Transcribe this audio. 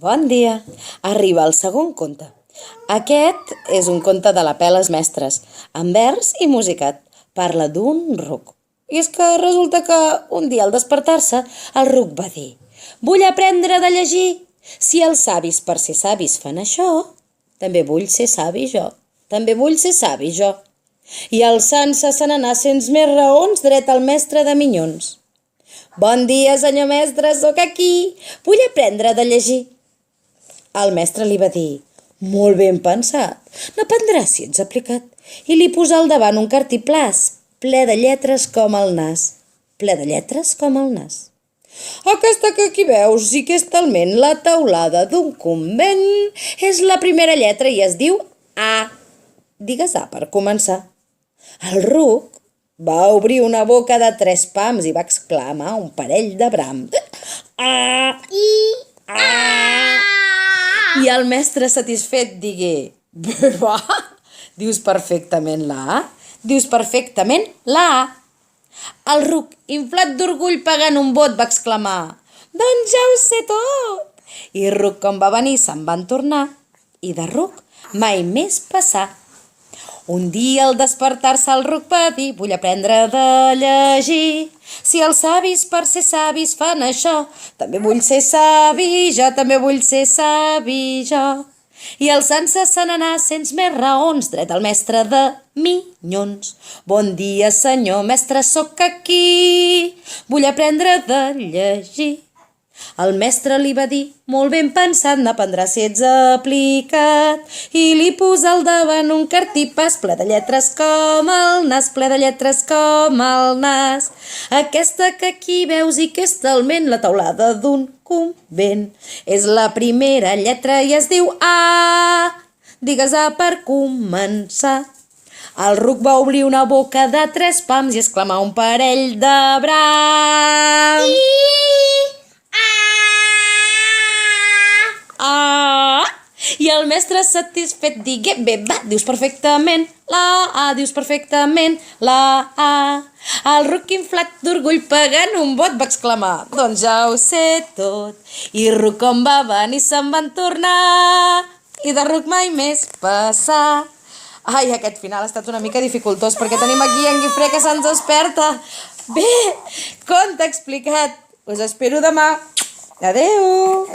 Bon dia! Arriba el segon conte. Aquest és un conte de la Peles Mestres, amb vers i musicat. Parla d'un ruc. I és que resulta que un dia al despertar-se, el ruc va dir: «Vull aprendre de llegir. Si els savis per ser savis fan això, també vull ser savi jo. També vull ser savi jo». I alçant-se se n'anà sense més raons dret al mestre de minyons. «Bon dia, senyor mestre, sóc aquí. Vull aprendre de llegir». El mestre li va dir: «Molt ben pensat, n'aprendràs si ets aplicat». I li posà al davant un cartiplàs, ple de lletres com el nas. Ple de lletres com el nas. «Aquesta que aquí veus i que és talment la teulada d'un convent és la primera lletra i es diu A. Digues A per començar». El ruc va obrir una boca de 3 pams i va exclamar un parell de brams. A! A! I el mestre satisfet digué: «Va, dius perfectament la A, dius perfectament la A». El ruc, inflat d'orgull pagant un bot, va exclamar: «Doncs ja ho sé tot». I ruc com va venir se'n van tornar, i de ruc mai més passar. Un dia al despertar-se el ruc va dir: «Vull aprendre de llegir. Si els savis per ser savis fan això, també vull ser savi jo, també vull ser savi jo». I alçant-se se n'anà sense més raons dret al mestre de minyons. «Bon dia, senyor mestre, sóc aquí. Vull aprendre de llegir». El mestre li va dir: «Molt ben pensat, n'aprendràs si ets aplicat». I li posà al davant un cartipàs ple de lletres com el nas, ple de lletres com el nas. Aquesta que aquí veus i que és talment la teulada d'un convent és la primera lletra i es diu A. Digues A per començar». El ruc va obrir una boca de 3 pams i exclamar un parell de brams. I el mestre satisfet digué: «Bé, va, dius perfectament la A, dius perfectament la A». El ruc inflat d'orgull pagant un bot va exclamar: «Doncs ja ho sé tot». I ruc com va venir se'n van tornar, i de ruc mai més passar. Ai, aquest final ha estat una mica dificultós perquè tenim aquí en Guifré que se'ns desperta. Bé, conte explicat. Us espero demà. Adeu!